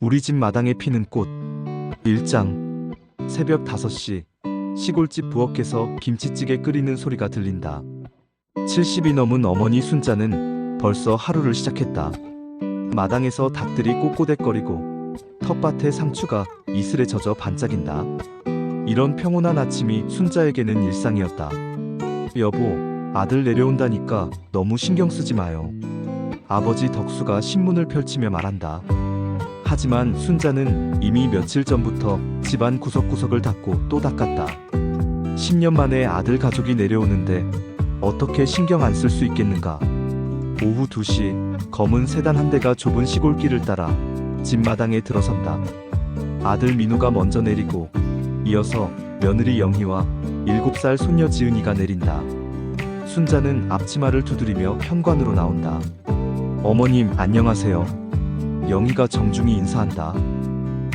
우리 집 마당에 피는 꽃. 1장. 새벽 5시 시골집 부엌에서 김치찌개 끓이는 소리가 들린다. 70이 넘은 어머니 순자는 벌써 하루를 시작했다. 마당에서 닭들이 꼬꼬댁거리고 텃밭의 상추가 이슬에 젖어 반짝인다. 이런 평온한 아침이 순자에게는 일상이었다. 여보, 아들 내려온다니까 너무 신경 쓰지 마요. 아버지 덕수가 신문을 펼치며 말한다. 하지만 순자는 이미 며칠 전부터 집안 구석구석을 닦고 또 닦았다. 10년 만에 아들 가족이 내려오는데 어떻게 신경 안 쓸 수 있겠는가. 오후 2시 검은 세단 한 대가 좁은 시골길을 따라 집 마당에 들어선다. 아들 민우가 먼저 내리고 이어서 며느리 영희와 7살 손녀 지은이가 내린다. 순자는 앞치마를 두드리며 현관으로 나온다. 어머님 안녕하세요. 영희가 정중히 인사한다.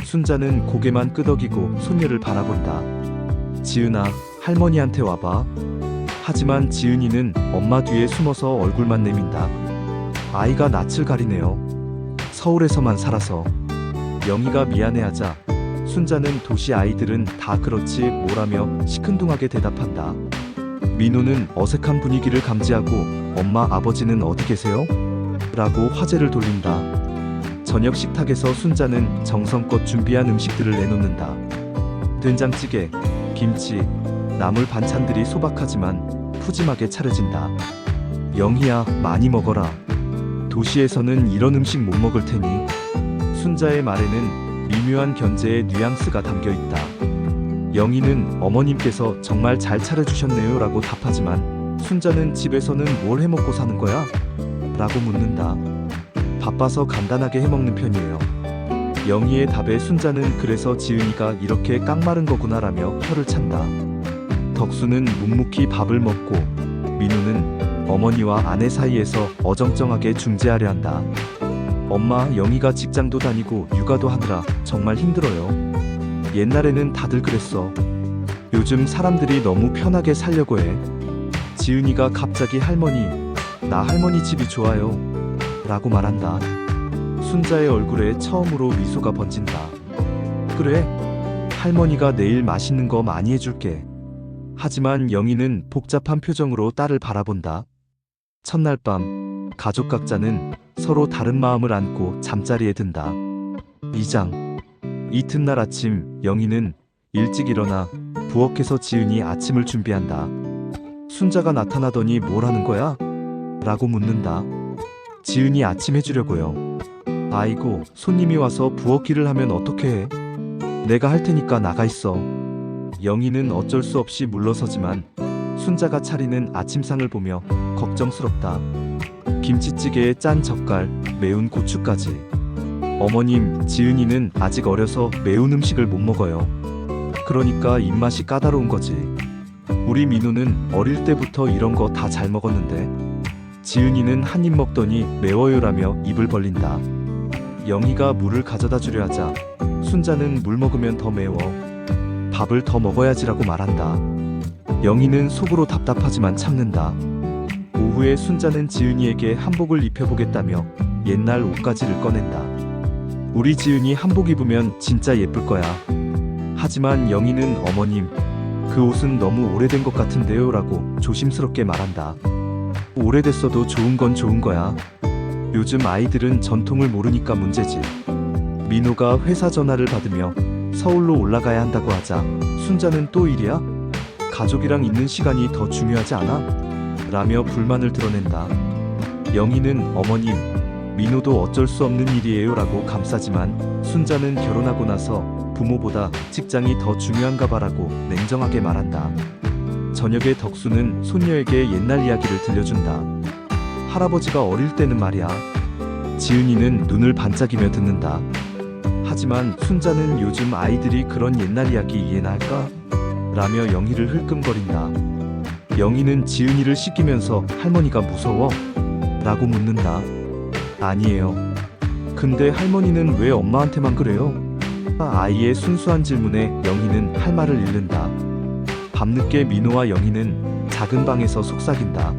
순자는 고개만 끄덕이고 손녀를 바라본다. 지은아, 할머니한테 와봐. 하지만 지은이는 엄마 뒤에 숨어서 얼굴만 내민다. 아이가 낯을 가리네요. 서울에서만 살아서. 영희가 미안해하자 순자는 도시 아이들은 다 그렇지 뭐라며 시큰둥하게 대답한다. 민우는 어색한 분위기를 감지하고 엄마 아버지는 어디 계세요? 라고 화제를 돌린다. 저녁 식탁에서 순자는 정성껏 준비한 음식들을 내놓는다. 된장찌개, 김치, 나물 반찬들이 소박하지만 푸짐하게 차려진다. 영희야, 많이 먹어라. 도시에서는 이런 음식 못 먹을 테니. 순자의 말에는 미묘한 견제의 뉘앙스가 담겨있다. 영희는 어머님께서 정말 잘 차려주셨네요 라고 답하지만 순자는 집에서는 뭘 해먹고 사는 거야? 라고 묻는다. 바빠서 간단하게 해먹는 편이에요. 영희의 답에 순자는 그래서 지은이가 이렇게 깡마른 거구나 라며 혀를 찬다. 덕수는 묵묵히 밥을 먹고 민우는 어머니와 아내 사이에서 어정쩡하게 중재하려 한다. 엄마, 영희가 직장도 다니고 육아도 하느라 정말 힘들어요. 옛날에는 다들 그랬어. 요즘 사람들이 너무 편하게 살려고 해. 지은이가 갑자기 할머니, 나 할머니 집이 좋아요. 라고 말한다. 순자의 얼굴에 처음으로 미소가 번진다. 그래, 할머니가 내일 맛있는 거 많이 해줄게. 하지만 영희는 복잡한 표정으로 딸을 바라본다. 첫날 밤, 가족 각자는 서로 다른 마음을 안고 잠자리에 든다. 2장. 이튿날 아침, 영희는 일찍 일어나 부엌에서 지은이 아침을 준비한다. 순자가 나타나더니 뭘 하는 거야? 라고 묻는다. 지은이 아침 해주려고요. 아이고, 손님이 와서 부엌 일을 하면 어떻게 해? 내가 할 테니까 나가 있어. 영희는 어쩔 수 없이 물러서지만 순자가 차리는 아침상을 보며 걱정스럽다. 김치찌개에 짠 젓갈, 매운 고추까지. 어머님, 지은이는 아직 어려서 매운 음식을 못 먹어요. 그러니까 입맛이 까다로운 거지. 우리 민우는 어릴 때부터 이런 거 다 잘 먹었는데. 지은이는 한 입 먹더니 매워요라며 입을 벌린다. 영희가 물을 가져다 주려 하자 순자는 물 먹으면 더 매워. 밥을 더 먹어야지라고 말한다. 영희는 속으로 답답하지만 참는다. 오후에 순자는 지은이에게 한복을 입혀보겠다며 옛날 옷가지를 꺼낸다. 우리 지은이 한복 입으면 진짜 예쁠 거야. 하지만 영희는 어머님, 그 옷은 너무 오래된 것 같은데요 라고 조심스럽게 말한다. 오래됐어도 좋은 건 좋은 거야. 요즘 아이들은 전통을 모르니까 문제지. 민호가 회사 전화를 받으며 서울로 올라가야 한다고 하자 순자는 또 일이야? 가족이랑 있는 시간이 더 중요하지 않아? 라며 불만을 드러낸다. 영희는 어머님, 민호도 어쩔 수 없는 일이에요 라고 감싸지만 순자는 결혼하고 나서 부모보다 직장이 더 중요한가 봐라고 냉정하게 말한다. 저녁에 덕수는 손녀에게 옛날 이야기를 들려준다. 할아버지가 어릴 때는 말이야. 지은이는 눈을 반짝이며 듣는다. 하지만 순자는 요즘 아이들이 그런 옛날 이야기 이해나 할까? 라며 영희를 흘끔거린다. 영희는 지은이를 씻기면서 할머니가 무서워? 라고 묻는다. 아니에요. 근데 할머니는 왜 엄마한테만 그래요? 아이의 순수한 질문에 영희는 할 말을 잃는다. 밤늦게 민호와 영희는 작은 방에서 속삭인다.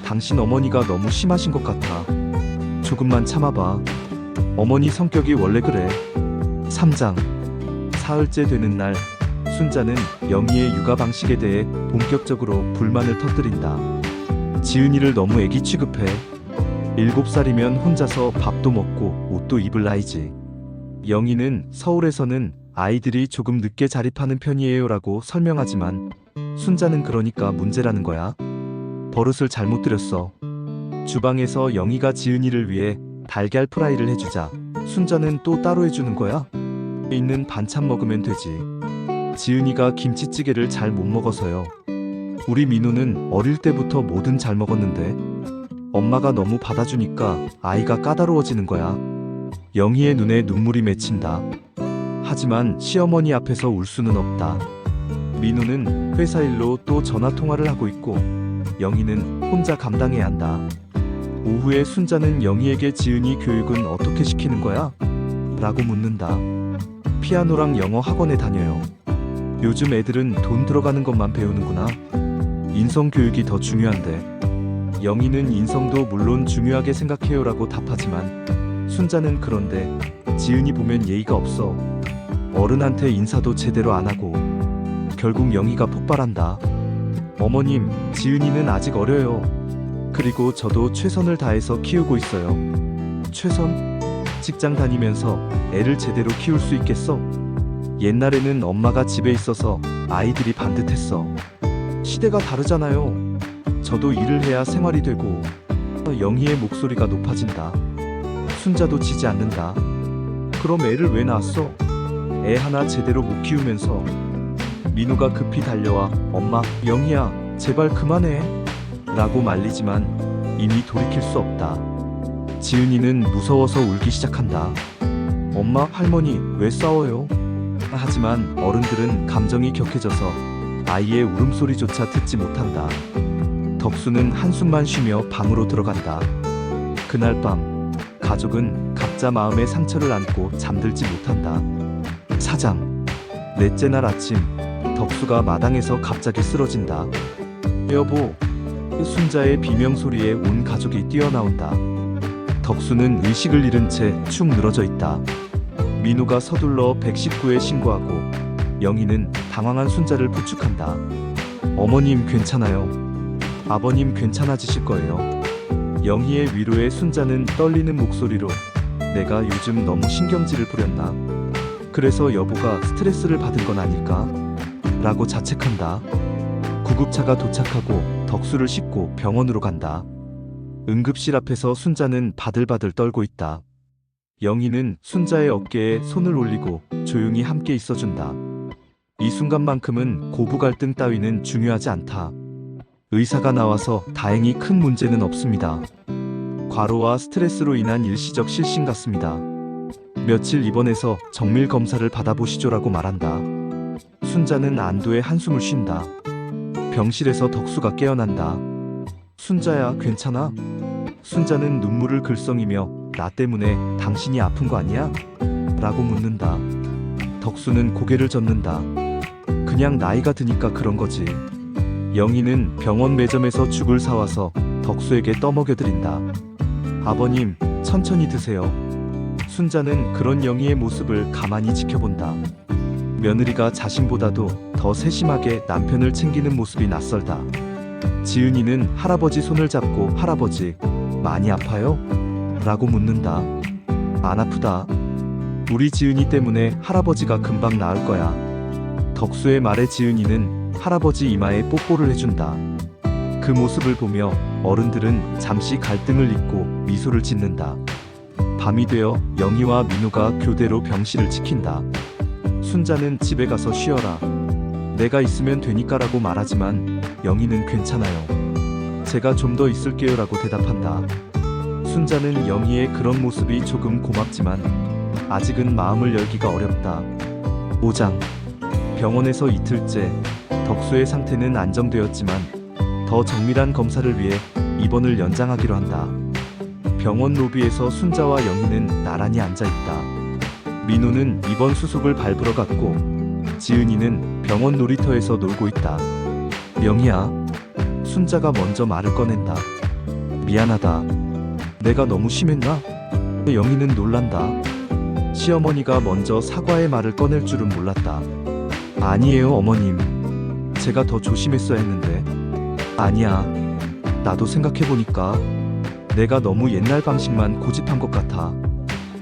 당신 어머니가 너무 심하신 것 같아. 조금만 참아봐. 어머니 성격이 원래 그래. 3장. 사흘째 되는 날 순자는 영희의 육아 방식에 대해 본격적으로 불만을 터뜨린다. 지은이를 너무 애기 취급해. 7살이면 혼자서 밥도 먹고 옷도 입을 나이지. 영희는 서울에서는 아이들이 조금 늦게 자립하는 편이에요 라고 설명하지만 순자는 그러니까 문제라는 거야. 버릇을 잘못 들였어. 주방에서 영희가 지은이를 위해 달걀 프라이를 해주자 순자는 또 따로 해주는 거야. 있는 반찬 먹으면 되지. 지은이가 김치찌개를 잘 못 먹어서요. 우리 민우는 어릴 때부터 뭐든 잘 먹었는데 엄마가 너무 받아주니까 아이가 까다로워지는 거야. 영희의 눈에 눈물이 맺힌다. 하지만 시어머니 앞에서 울 수는 없다. 민우는 회사 일로 또 전화통화를 하고 있고 영희는 혼자 감당해야 한다. 오후에 순자는 영희에게 지은이 교육은 어떻게 시키는 거야? 라고 묻는다. 피아노랑 영어 학원에 다녀요. 요즘 애들은 돈 들어가는 것만 배우는구나. 인성교육이 더 중요한데. 영희는 인성도 물론 중요하게 생각해요 라고 답하지만 순자는 그런데 지은이 보면 예의가 없어. 어른한테 인사도 제대로 안 하고. 결국 영희가 폭발한다. 어머님, 지은이는 아직 어려요. 그리고 저도 최선을 다해서 키우고 있어요. 최선? 직장 다니면서 애를 제대로 키울 수 있겠어? 옛날에는 엄마가 집에 있어서 아이들이 반듯했어. 시대가 다르잖아요. 저도 일을 해야 생활이 되고. 영희의 목소리가 높아진다. 순자도 지지 않는다. 그럼 애를 왜 낳았어? 애 하나 제대로 못 키우면서. 민우가 급히 달려와 엄마, 영희야, 제발 그만해 라고 말리지만 이미 돌이킬 수 없다. 지은이는 무서워서 울기 시작한다. 엄마, 할머니, 왜 싸워요? 하지만 어른들은 감정이 격해져서 아이의 울음소리조차 듣지 못한다. 덕수는 한숨만 쉬며 방으로 들어간다. 그날 밤 가족은 각자 마음의 상처를 안고 잠들지 못한다. 4장. 넷째 날 아침 덕수가 마당에서 갑자기 쓰러진다. 여보. 순자의 비명소리에 온 가족이 뛰어나온다. 덕수는 의식을 잃은 채 축 늘어져 있다. 민우가 서둘러 119에 신고하고 영희는 당황한 순자를 부축한다. 어머님 괜찮아요. 아버님 괜찮아지실 거예요. 영희의 위로에 순자는 떨리는 목소리로 내가 요즘 너무 신경질을 부렸나? 그래서 여보가 스트레스를 받은 건 아닐까? 라고 자책한다. 구급차가 도착하고 덕수를 싣고 병원으로 간다. 응급실 앞에서 순자는 바들바들 떨고 있다. 영희는 순자의 어깨에 손을 올리고 조용히 함께 있어준다. 이 순간만큼은 고부 갈등 따위는 중요하지 않다. 의사가 나와서 다행히 큰 문제는 없습니다. 과로와 스트레스로 인한 일시적 실신 같습니다. 며칠 입원해서 정밀 검사를 받아보시죠라고 말한다. 순자는 안도의 한숨을 쉰다. 병실에서 덕수가 깨어난다. 순자야, 괜찮아? 순자는 눈물을 글썽이며 나 때문에 당신이 아픈 거 아니야? 라고 묻는다. 덕수는 고개를 젓는다. 그냥 나이가 드니까 그런 거지. 영희는 병원 매점에서 죽을 사와서 덕수에게 떠먹여드린다. 아버님, 천천히 드세요. 순자는 그런 영희의 모습을 가만히 지켜본다. 며느리가 자신보다도 더 세심하게 남편을 챙기는 모습이 낯설다. 지은이는 할아버지 손을 잡고 할아버지, 많이 아파요? 라고 묻는다. 안 아프다. 우리 지은이 때문에 할아버지가 금방 나을 거야. 덕수의 말에 지은이는 할아버지 이마에 뽀뽀를 해준다. 그 모습을 보며 어른들은 잠시 갈등을 잊고 미소를 짓는다. 밤이 되어 영희와 민우가 교대로 병실을 지킨다. 순자는 집에 가서 쉬어라. 내가 있으면 되니까라고 말하지만 영희는 괜찮아요. 제가 좀 더 있을게요 라고 대답한다. 순자는 영희의 그런 모습이 조금 고맙지만 아직은 마음을 열기가 어렵다. 5장. 병원에서 이틀째 덕수의 상태는 안정되었지만 더 정밀한 검사를 위해 입원을 연장하기로 한다. 병원 로비에서 순자와 영희는 나란히 앉아있다. 민우는 입원 수속을 밟으러 갔고 지은이는 병원 놀이터에서 놀고 있다. 영희야. 순자가 먼저 말을 꺼낸다. 미안하다. 내가 너무 심했나? 영희는 놀란다. 시어머니가 먼저 사과의 말을 꺼낼 줄은 몰랐다. 아니에요, 어머님. 제가 더 조심했어야 했는데. 아니야. 나도 생각해보니까 내가 너무 옛날 방식만 고집한 것 같아.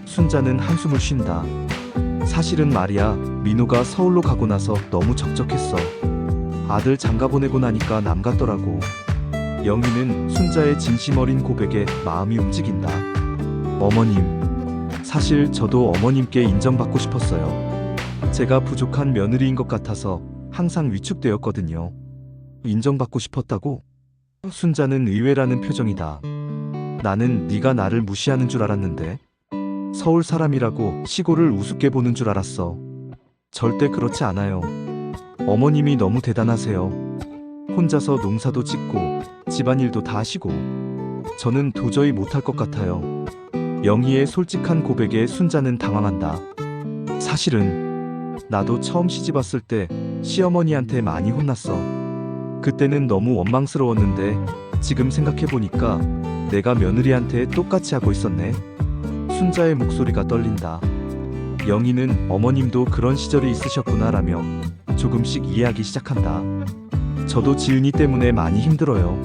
순자는 한숨을 쉰다. 사실은 말이야, 민호가 서울로 가고 나서 너무 적적했어. 아들 장가 보내고 나니까 남 같더라고. 영희는 순자의 진심 어린 고백에 마음이 움직인다. 어머님, 사실 저도 어머님께 인정받고 싶었어요. 제가 부족한 며느리인 것 같아서 항상 위축되었거든요. 인정받고 싶었다고? 순자는 의외라는 표정이다. 나는 네가 나를 무시하는 줄 알았는데. 서울 사람이라고 시골을 우습게 보는 줄 알았어. 절대 그렇지 않아요. 어머님이 너무 대단하세요. 혼자서 농사도 짓고 집안일도 다 하시고. 저는 도저히 못할 것 같아요. 영희의 솔직한 고백에 순자는 당황한다. 사실은 나도 처음 시집 왔을 때 시어머니한테 많이 혼났어. 그때는 너무 원망스러웠는데 지금 생각해보니까 내가 며느리한테 똑같이 하고 있었네. 순자의 목소리가 떨린다. 영희는 어머님도 그런 시절이 있으셨구나라며 조금씩 이해하기 시작한다. 저도 지은이 때문에 많이 힘들어요.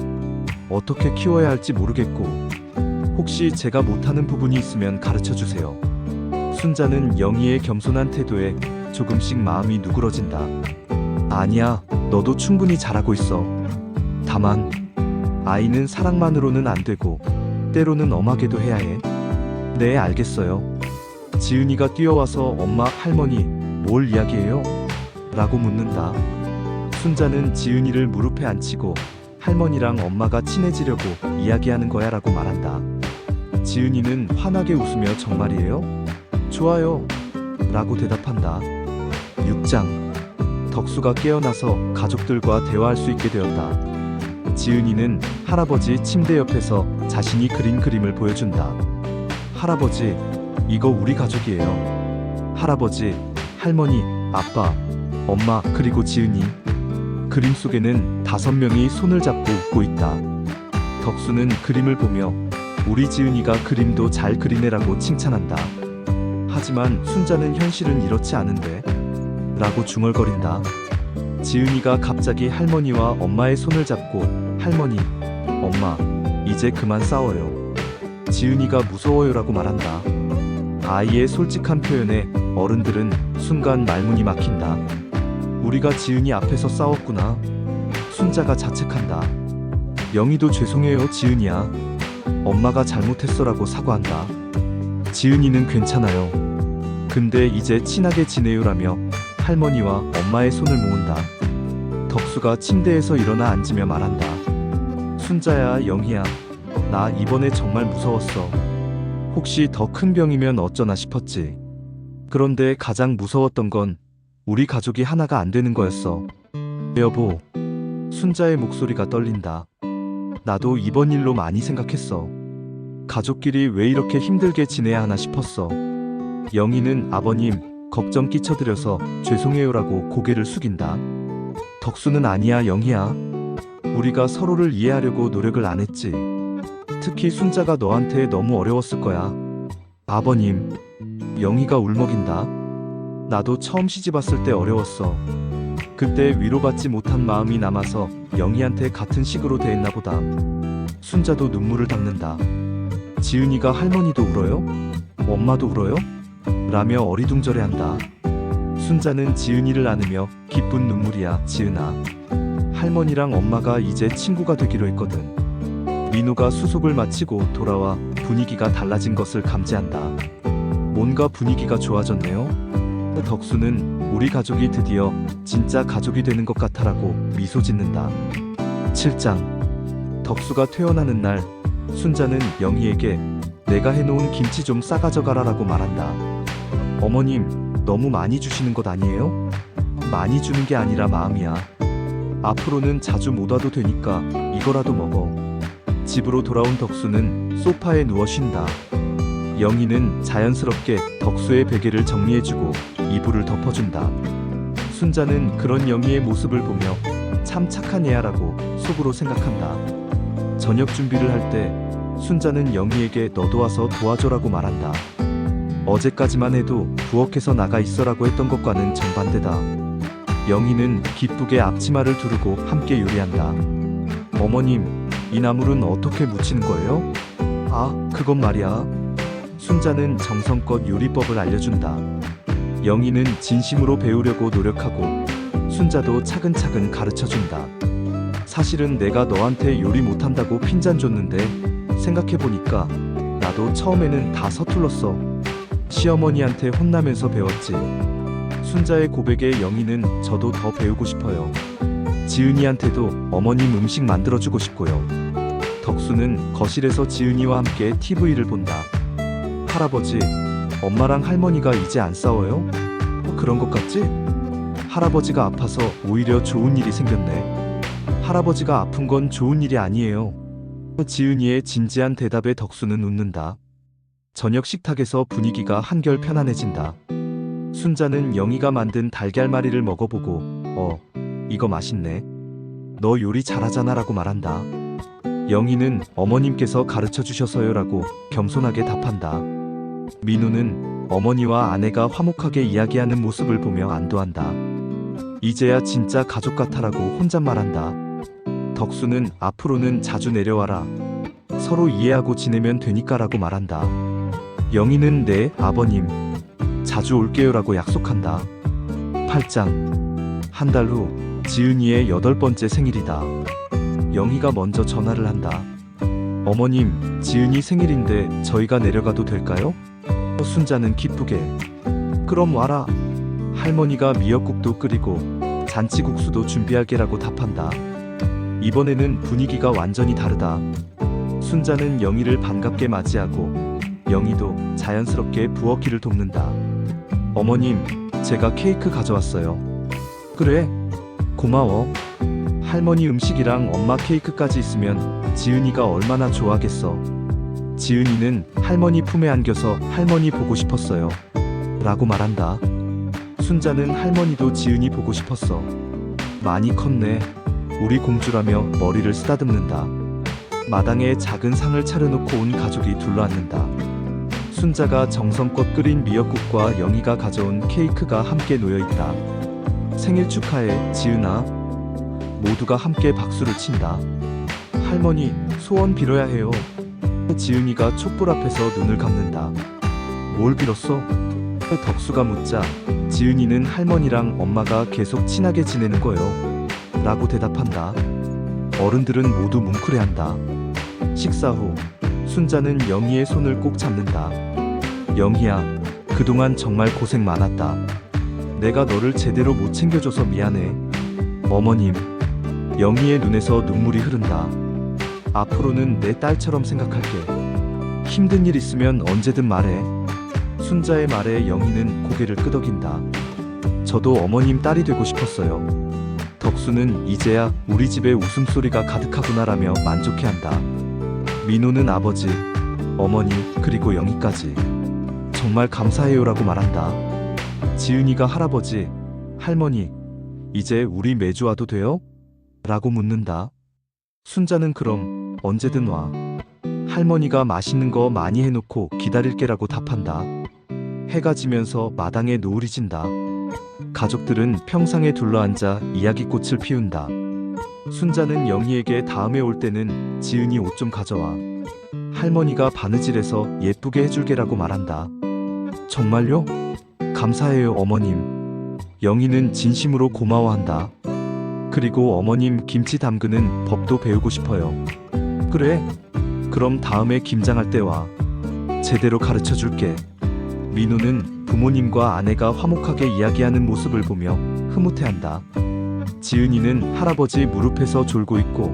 어떻게 키워야 할지 모르겠고, 혹시 제가 못하는 부분이 있으면 가르쳐주세요. 순자는 영희의 겸손한 태도에 조금씩 마음이 누그러진다. 아니야, 너도 충분히 잘하고 있어. 다만 아이는 사랑만으로는 안 되고 때로는 엄하게도 해야 해. 네, 알겠어요. 지은이가 뛰어와서 엄마, 할머니, 뭘 이야기해요? 라고 묻는다. 순자는 지은이를 무릎에 앉히고 할머니랑 엄마가 친해지려고 이야기하는 거야 라고 말한다. 지은이는 환하게 웃으며 정말이에요? 좋아요. 라고 대답한다. 6장. 덕수가 깨어나서 가족들과 대화할 수 있게 되었다. 지은이는 할아버지 침대 옆에서 자신이 그린 그림을 보여준다. 할아버지, 이거 우리 가족이에요. 할아버지, 할머니, 아빠, 엄마, 그리고 지은이. 그림 속에는 5명이 손을 잡고 웃고 있다. 덕수는 그림을 보며 우리 지은이가 그림도 잘 그리네라고 칭찬한다. 하지만 순자는 현실은 이렇지 않은데 라고 중얼거린다. 지은이가 갑자기 할머니와 엄마의 손을 잡고 할머니, 엄마, 이제 그만 싸워요. 지은이가 무서워요라고 말한다. 아이의 솔직한 표현에 어른들은 순간 말문이 막힌다. 우리가 지은이 앞에서 싸웠구나. 순자가 자책한다. 영희도 죄송해요, 지은이야. 엄마가 잘못했어라고 사과한다. 지은이는 괜찮아요. 근데 이제 친하게 지내요라며 할머니와 엄마의 손을 모은다. 덕수가 침대에서 일어나 앉으며 말한다. 순자야, 영희야, 나 이번에 정말 무서웠어. 혹시 더 큰 병이면 어쩌나 싶었지. 그런데 가장 무서웠던 건 우리 가족이 하나가 안 되는 거였어. 여보. 순자의 목소리가 떨린다. 나도 이번 일로 많이 생각했어. 가족끼리 왜 이렇게 힘들게 지내야 하나 싶었어. 영희는 아버님, 걱정 끼쳐드려서 죄송해요라고 고개를 숙인다. 덕수는 아니야, 영희야. 우리가 서로를 이해하려고 노력을 안 했지. 특히 순자가 너한테 너무 어려웠을 거야. 아버님. 영희가 울먹인다. 나도 처음 시집 왔을 때 어려웠어. 그때 위로받지 못한 마음이 남아서 영희한테 같은 식으로 대했나 보다. 순자도 눈물을 닦는다. 지은이가 할머니도 울어요? 엄마도 울어요? 라며 어리둥절해한다. 순자는 지은이를 안으며 기쁜 눈물이야, 지은아. 할머니랑 엄마가 이제 친구가 되기로 했거든. 민호가 수속을 마치고 돌아와 분위기가 달라진 것을 감지한다. 뭔가 분위기가 좋아졌네요. 덕수는 우리 가족이 드디어 진짜 가족이 되는 것 같아라고 미소 짓는다. 7장. 덕수가 퇴원하는 날 순자는 영희에게 내가 해놓은 김치 좀 싸가져가라 라고 말한다. 어머님, 너무 많이 주시는 것 아니에요? 많이 주는 게 아니라 마음이야. 앞으로는 자주 못 와도 되니까 이거라도 먹어. 집으로 돌아온 덕수는 소파에 누워 쉰다. 영희는 자연스럽게 덕수의 베개를 정리해주고 이불을 덮어준다. 순자는 그런 영희의 모습을 보며 참 착한 애야라고 속으로 생각한다. 저녁 준비를 할 때 순자는 영희에게 너도 와서 도와줘라고 말한다. 어제까지만 해도 부엌에서 나가 있어라고 했던 것과는 정반대다. 영희는 기쁘게 앞치마를 두르고 함께 요리한다. 어머님, 이 나물은 어떻게 무치는 거예요? 아, 그건 말이야. 순자는 정성껏 요리법을 알려준다. 영희는 진심으로 배우려고 노력하고 순자도 차근차근 가르쳐준다. 사실은 내가 너한테 요리 못한다고 핀잔 줬는데 생각해보니까 나도 처음에는 다 서툴렀어. 시어머니한테 혼나면서 배웠지. 순자의 고백에 영희는 저도 더 배우고 싶어요. 지은이한테도 어머님 음식 만들어주고 싶고요. 덕수는 거실에서 지은이와 함께 TV를 본다. 할아버지, 엄마랑 할머니가 이제 안 싸워요? 그런 것 같지? 할아버지가 아파서 오히려 좋은 일이 생겼네. 할아버지가 아픈 건 좋은 일이 아니에요. 지은이의 진지한 대답에 덕수는 웃는다. 저녁 식탁에서 분위기가 한결 편안해진다. 순자는 영희가 만든 달걀말이를 먹어보고 이거 맛있네. 너 요리 잘하잖아 라고 말한다. 영희는 어머님께서 가르쳐 주셔서요 라고 겸손하게 답한다. 민우는 어머니와 아내가 화목하게 이야기하는 모습을 보며 안도한다. 이제야 진짜 가족 같아라고 혼잣말한다. 덕수는 앞으로는 자주 내려와라. 서로 이해하고 지내면 되니까라고 말한다. 영희는 네, 아버님. 자주 올게요라고 약속한다. 8장. 한 달 후 지은이의 8번째 생일이다. 영희가 먼저 전화를 한다. 어머님, 지은이 생일인데 저희가 내려가도 될까요? 순자는 기쁘게. 그럼 와라. 할머니가 미역국도 끓이고 잔치국수도 준비하게라고 답한다. 이번에는 분위기가 완전히 다르다. 순자는 영희를 반갑게 맞이하고 영희도 자연스럽게 부엌일을 돕는다. 어머님, 제가 케이크 가져왔어요. 그래, 고마워. 할머니 음식이랑 엄마 케이크까지 있으면 지은이가 얼마나 좋아하겠어. 지은이는 할머니 품에 안겨서 할머니 보고 싶었어요. 라고 말한다. 순자는 할머니도 지은이 보고 싶었어. 많이 컸네. 우리 공주라며 머리를 쓰다듬는다. 마당에 작은 상을 차려놓고 온 가족이 둘러앉는다. 순자가 정성껏 끓인 미역국과 영희가 가져온 케이크가 함께 놓여있다. 생일 축하해, 지은아. 모두가 함께 박수를 친다. 할머니, 소원 빌어야 해요. 지은이가 촛불 앞에서 눈을 감는다. 뭘 빌었어? 덕수가 묻자 지은이는 할머니랑 엄마가 계속 친하게 지내는 거요. 라고 대답한다. 어른들은 모두 뭉클해한다. 식사 후 순자는 영희의 손을 꼭 잡는다. 영희야, 그동안 정말 고생 많았다. 내가 너를 제대로 못 챙겨줘서 미안해. 어머님. 영희의 눈에서 눈물이 흐른다. 앞으로는 내 딸처럼 생각할게. 힘든 일 있으면 언제든 말해. 순자의 말에 영희는 고개를 끄덕인다. 저도 어머님 딸이 되고 싶었어요. 덕수는 이제야 우리 집에 웃음소리가 가득하구나라며 만족해한다. 민호는 아버지, 어머니, 그리고 영희까지 정말 감사해요라고 말한다. 지은이가 할아버지, 할머니, 이제 우리 매주 와도 돼요? 라고 묻는다. 순자는 그럼 언제든 와. 할머니가 맛있는 거 많이 해놓고 기다릴게라고 답한다. 해가 지면서 마당에 노을이 진다. 가족들은 평상에 둘러앉아 이야기꽃을 피운다. 순자는 영희에게 다음에 올 때는 지은이 옷 좀 가져와. 할머니가 바느질해서 예쁘게 해줄게라고 말한다. 정말요? 감사해요, 어머님. 영희는 진심으로 고마워한다. 그리고 어머님 김치 담그는 법도 배우고 싶어요. 그래, 그럼 다음에 김장할 때 와. 제대로 가르쳐 줄게. 민우는 부모님과 아내가 화목하게 이야기하는 모습을 보며 흐뭇해한다. 지은이는 할아버지 무릎에서 졸고 있고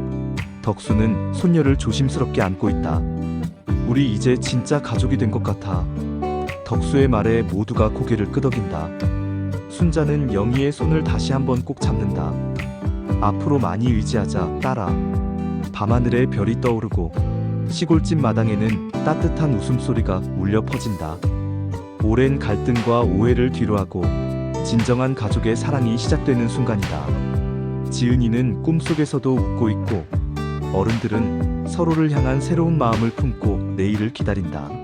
덕수는 손녀를 조심스럽게 안고 있다. 우리 이제 진짜 가족이 된 것 같아. 덕수의 말에 모두가 고개를 끄덕인다. 순자는 영희의 손을 다시 한번 꼭 잡는다. 앞으로 많이 의지하자, 딸아. 밤하늘에 별이 떠오르고 시골집 마당에는 따뜻한 웃음소리가 울려 퍼진다. 오랜 갈등과 오해를 뒤로하고 진정한 가족의 사랑이 시작되는 순간이다. 지은이는 꿈속에서도 웃고 있고 어른들은 서로를 향한 새로운 마음을 품고 내일을 기다린다.